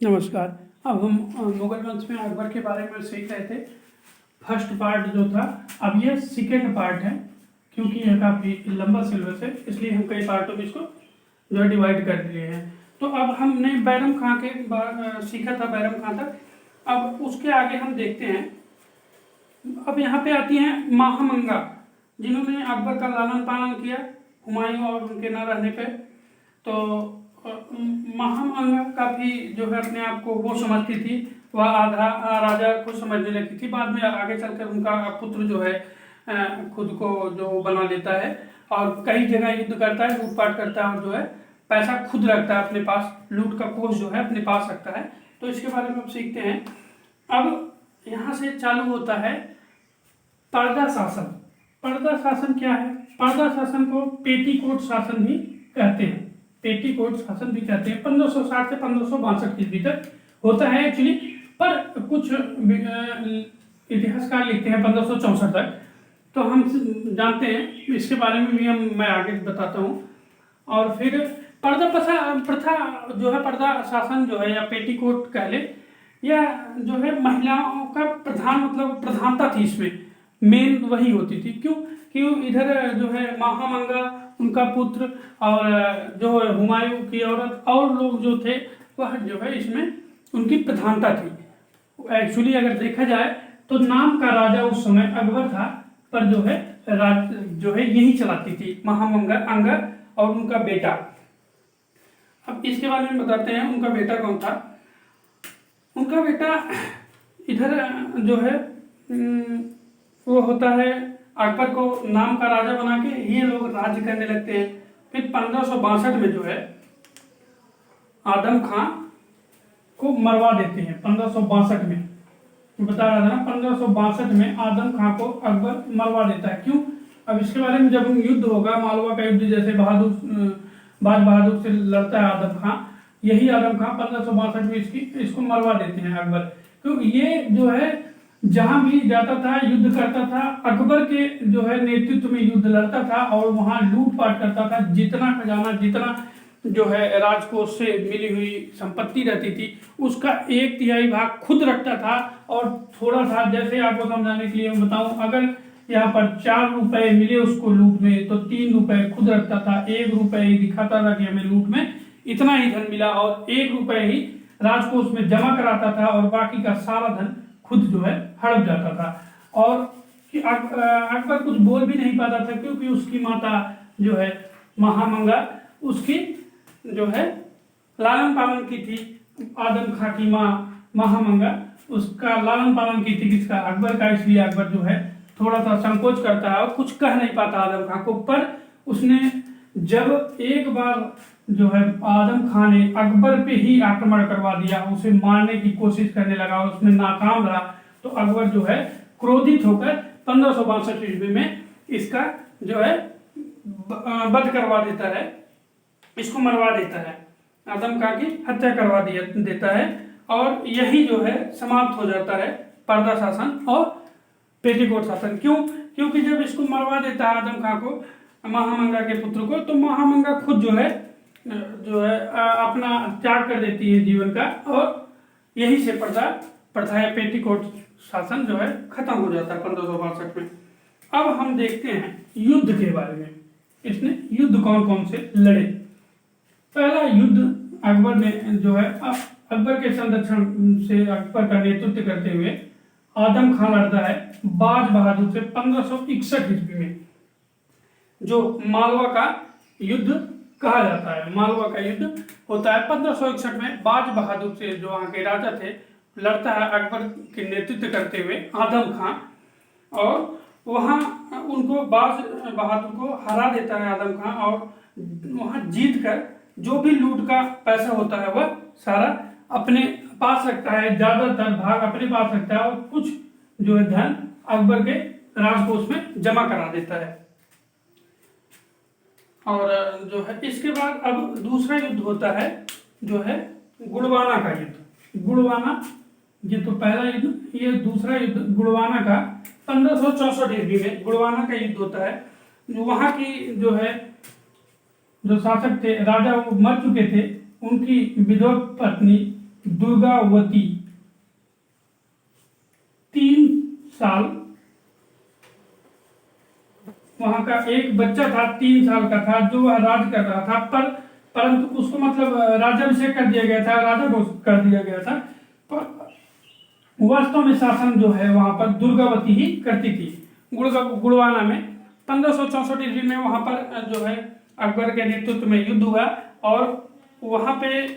नमस्कार। अब हम मुगल वंश में अकबर के बारे में सीख रहे थे। फर्स्ट पार्ट जो था, अब ये सेकेंड पार्ट है। क्योंकि यह काफ़ी लंबा सिलेबस है, इसलिए हम कई पार्टों में इसको जो है डिवाइड कर दिए हैं। तो अब हमने बैरम खां के सीखा था, बैरम खां तक। अब उसके आगे हम देखते हैं। अब यहाँ पे आती हैं महामंगा, जिन्होंने अकबर का लालन पालन किया हुमायूं और उनके न रहने पे। तो महामंगा काफ़ी जो है अपने आप को वो समझती थी, वह आधा राजा को समझने लगी थी। बाद में आगे चलकर उनका पुत्र जो है खुद को जो बना लेता है और कई जगह युद्ध करता है, लूटपाट करता है और जो है पैसा खुद रखता है अपने पास, लूट का कोष जो है अपने पास रखता है। तो इसके बारे में हम सीखते हैं। अब यहाँ से चालू होता है पर्दा शासन। पर्दा शासन क्या है? पर्दा शासन को पेटीकोट शासन भी कहते हैं। पेटीकोट शासन भी कहते हैं। 1560 से 1562 ईस्वी तक होता है एक्चुअली, पर कुछ इतिहासकार लिखते हैं 1564 तक। तो हम जानते हैं, इसके बारे में भी मैं आगे बताता हूँ। और फिर पर्दा प्रथा जो है, पर्दा शासन जो है या पेटीकोट कह ले, या जो है महिलाओं का प्रधानता थी इसमें, मेन वही होती थी। क्यों इधर जो है महामंगा, उनका पुत्र और जो है हुमायूं की औरत और लोग जो थे, वह जो है इसमें उनकी प्रधानता थी। एक्चुअली अगर देखा जाए तो नाम का राजा उस समय अकबर था, पर जो है यही चलाती थी महामंगा अंगा और उनका बेटा। अब इसके बारे में बताते हैं, उनका बेटा कौन था। उनका बेटा इधर जो है वो होता है, अकबर को नाम का राजा बना के ये लोग राज्य करने लगते हैं। फिर 1562 में जो है आदम खां को मरवा देते हैं। 1562 में बता रहा था ना, 1562 में आदम खां को अकबर मरवा देता है। क्यों? अब इसके बारे में जब युद्ध होगा, मालवा का युद्ध, जैसे बाज बहादुर से लड़ता है आदम खां, यही आदम खां 1562 में इसको मरवा देते हैं अकबर। क्योंकि ये जो है जहां भी जाता था, युद्ध करता था, अकबर के जो है नेतृत्व में युद्ध लड़ता था और वहां लूटपाट करता था। जितना खजाना, जितना जो है राजकोष से मिली हुई संपत्ति रहती थी, उसका 1/3 भाग खुद रखता था। और थोड़ा सा, जैसे आपको समझाने के लिए मैं बताऊं, अगर यहाँ पर 4 रुपए मिले उसको लूट में, तो 3 रुपए खुद रखता था। 1 रुपए ही दिखाता था कि हमें लूट में इतना ही धन मिला, और 1 रुपए ही राजकोष में जमा कराता था, और बाकी का सारा धन खुद जो है हड़प जाता था। और अकबर कुछ बोल भी नहीं पाता था, क्योंकि उसकी माता जो है महामंगा, उसकी जो है लालन पालन की थी। आदम खां की माँ महामंगा उसका लालन पालन की थी, किसका? अकबर का। इसलिए अकबर जो है थोड़ा सा संकोच करता है और कुछ कह नहीं पाता आदम खां को। पर उसने जब एक बार जो है आदम खां ने अकबर पे ही आक्रमण करवा दिया, उसे मारने की कोशिश करने लगा और उसमें नाकाम रहा, तो अकबर जो है क्रोधित होकर 1562 ईस्वी में इसका जो है वध करवा देता है, इसको मरवा देता है, आदम खां की हत्या करवा देता है। और यही जो है समाप्त हो जाता है पर्दा शासन और पेटीकोट शासन। क्योंकि जब इसको मरवा देता है आदम खां को, महामंगा के पुत्र को, तो महामंगा खुद जो है अपना त्याग कर देती है जीवन का, और यही से प्रथा या पेटीकोट शासन जो है खत्म हो जाता है 1562 में। अब हम देखते हैं युद्ध के बारे में। इसने युद्ध कौन कौन से लड़े। पहला युद्ध अकबर ने जो है, अकबर के संरक्षण से, अकबर का नेतृत्व करते हुए आदम खां लड़ता है बाज बहादुर से 1561 ईस्वी में, जो मालवा का युद्ध कहा जाता है। मालवा का युद्ध होता है 1561 में। बाज बहादुर से, जो वहां के राजा थे, लड़ता है अकबर के नेतृत्व करते हुए आदम खां, और वहां उनको, बाज बहादुर को हरा देता है आदम खां, और वहां जीत कर जो भी लूट का पैसा होता है वह सारा अपने पास रखता है, ज्यादातर भाग अपने पास रखता है, और कुछ जो है धन अकबर के राजकोष में जमा करा देता है। और जो है इसके बाद अब दूसरा युद्ध होता है, जो है गुड़वाना का युद्ध। गुड़वाना, ये तो पहला युद्ध, ये दूसरा युद्ध गुड़वाना का 1564 ईस्वी में गुड़वाना का युद्ध होता है। वहां की जो है, जो शासक थे, राजा वो मर चुके थे, उनकी विधवा पत्नी दुर्गावती 3 साल, वहां का एक बच्चा था 3 साल का था जो वह राज कर रहा था, परंतु उसको मतलब राज्याभिषेक कर दिया गया था, राजा घोषित कर दिया गया था। पर वास्तव में शासन जो है वहां पर दुर्गावती ही करती थी। गुड़वाना में 1564 ईस्वी में वहां पर जो है अकबर के नेतृत्व में युद्ध हुआ, और वहां पे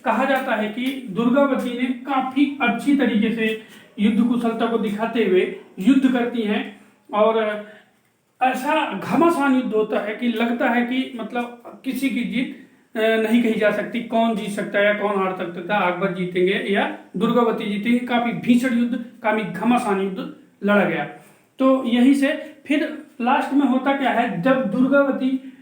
कहा जाता है कि दुर्गावती ने काफी अच्छी तरीके से युद्ध कुशलता को दिखाते हुए युद्ध करती हैं, और ऐसा घमासान युद्ध होता है कि लगता है कि मतलब किसी की जीत नहीं कही जा सकती, कौन जीत सकता है या कौन हार सकता है, अकबर जीतेंगे या दुर्गावती जीतेंगे। काफी भीषण युद्ध, काफी घमासान युद्ध लड़ा गया। तो यहीं से फिर लास्ट में होता क्या है, जब दुर्गावती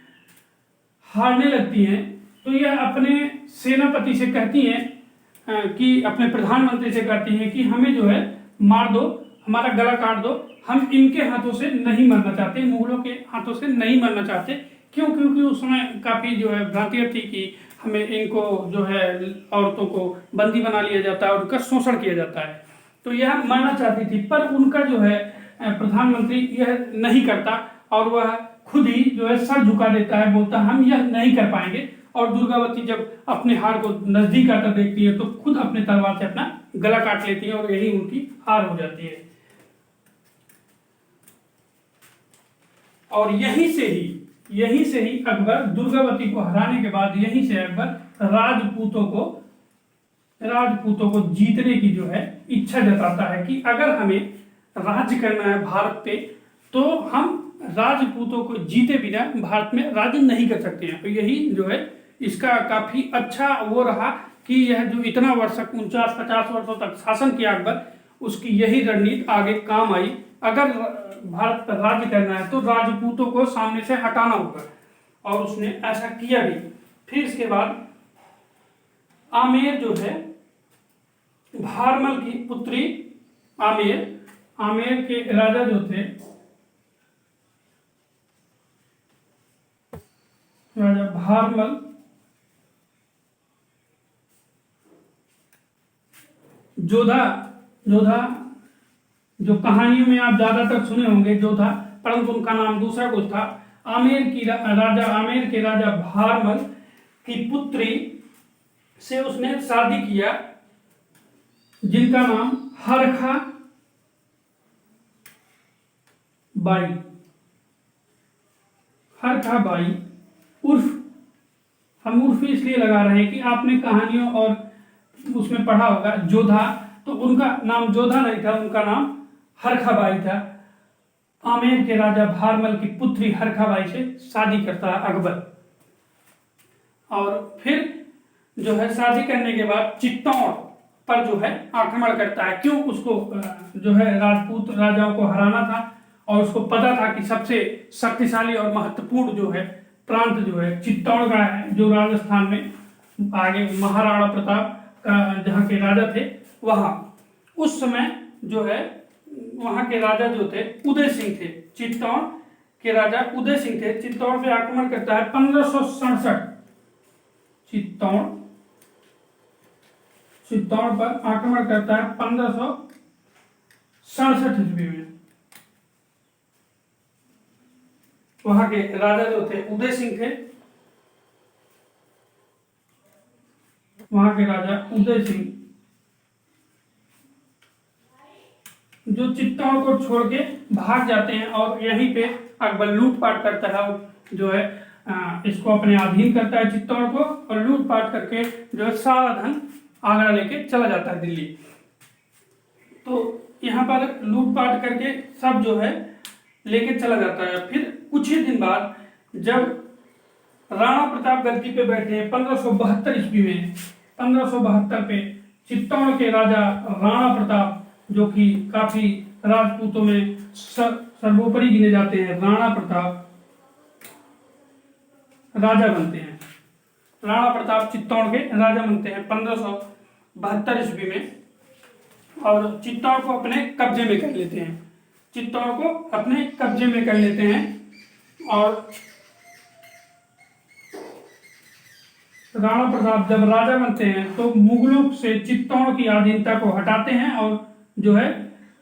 हारने लगती हैं तो यह अपने सेनापति से कहती हैं कि अपने प्रधानमंत्री से कहती हैं कि हमें जो है मार दो, हमारा गला काट दो, हम इनके हाथों से नहीं मरना चाहते, मुगलों के हाथों से नहीं मरना चाहते। क्यों? क्योंकि उस समय काफी जो है भ्रांतियां थी कि हमें इनको जो है औरतों को बंदी बना लिया जाता है और उनका शोषण किया जाता है, तो यह मरना चाहती थी। पर उनका जो है प्रधानमंत्री यह नहीं करता, और वह खुद ही जो है सर झुका देता है, बोलता हम यह नहीं कर पाएंगे। और दुर्गावती जब अपने हार को नजदीक आता देखती है तो खुद अपने तलवार से अपना गला काट लेती है, और यही उनकी हार हो जाती है। और यहीं से ही अकबर दुर्गावती को हराने के बाद यहीं से अकबर राजपूतों को जीतने की जो है इच्छा जताता है कि अगर हमें राज्य करना है भारत पे तो हम राजपूतों को जीते बिना भारत में राज्य नहीं कर सकते हैं। तो यही जो है इसका काफी अच्छा वो रहा कि यह जो इतना वर्ष 49-50 वर्षों तक शासन किया अकबर, उसकी यही रणनीति आगे काम आई। अगर भारत पर राज्य करना है तो राजपूतों को सामने से हटाना होगा, और उसने ऐसा किया भी। फिर इसके बाद आमेर जो है, भारमल की पुत्री आमेर के राजा जो थे, राजा भारमल जोधा जो कहानियों में आप ज्यादातर सुने होंगे जोधा, परंतु उनका नाम दूसरा कुछ था। आमेर के राजा भारमल की पुत्री से उसने शादी किया, जिनका नाम हरखा बाई उर्फ, हम उर्फ इसलिए लगा रहे हैं कि आपने कहानियों और उसमें पढ़ा होगा जोधा, तो उनका नाम जोधा नहीं था, उनका नाम हरखाबाई था। आमेर के राजा भारमल की पुत्री हरखाबाई से शादी करता है अकबर, और फिर जो है शादी करने के बाद चित्तौड़ पर जो है आक्रमण करता है। क्यों? उसको जो है राजपूत राजाओं को हराना था, और उसको पता था कि सबसे शक्तिशाली और महत्वपूर्ण जो है प्रांत जो है चित्तौड़ का है, जो राजस्थान में आगे महाराणा प्रताप का जहाँ के राजा थे वहां। उस समय जो है वहां के राजा जो थे उदय सिंह थे, चित्तौड़ के राजा उदय सिंह थे। चित्तौड़ पे आक्रमण करता है 1567, चित्तौड़ पर आक्रमण करता है 1567 ईस्वी में। वहां के राजा जो थे उदय सिंह थे, वहां के राजा उदय सिंह जो चित्तौड़ को छोड़ के भाग जाते हैं, और यहीं पे अकबर लूटपाट करता है, और जो है इसको अपने अधीन करता है चित्तौड़ को, और लूटपाट करके जो है सारा धन आगरा लेके चला जाता है दिल्ली। तो यहाँ पर लूटपाट करके सब जो है लेके चला जाता है। फिर कुछ ही दिन बाद जब राणा प्रताप गद्दी पे बैठे हैं 1572 ईस्वी में, 1572 पे चित्तौड़ के राजा राणा प्रताप, जो कि काफी राजपूतों में सर्वोपरि गिने जाते हैं, राणा प्रताप राजा बनते हैं। राणा प्रताप चित्तौड़ के राजा बनते हैं 1572 ईस्वी में, और चित्तौड़ को अपने कब्जे में कर लेते हैं, चित्तौड़ को अपने कब्जे में कर लेते हैं। और राणा प्रताप जब राजा बनते हैं तो मुगलों से चित्तौड़ की अधीनता को हटाते हैं और जो है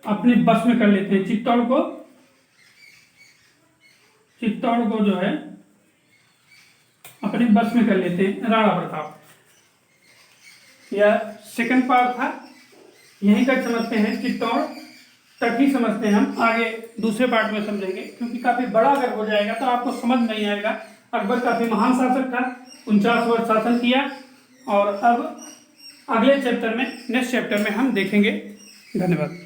अपने बस में कर लेते हैं। चित्तौड़ को जो है अपने बस में कर लेते हैं राणा प्रताप। यह सेकंड पार्ट था, यहीं तक समझते हैं, चित्तौड़ तक ही समझते हैं। हम आगे दूसरे पार्ट में समझेंगे, क्योंकि काफी बड़ा अगर हो जाएगा तो आपको समझ नहीं आएगा। अकबर काफी महान शासक था, 49 वर्ष शासन किया। और अब अगले चैप्टर में, नेक्स्ट चैप्टर में हम देखेंगे। धन्यवाद।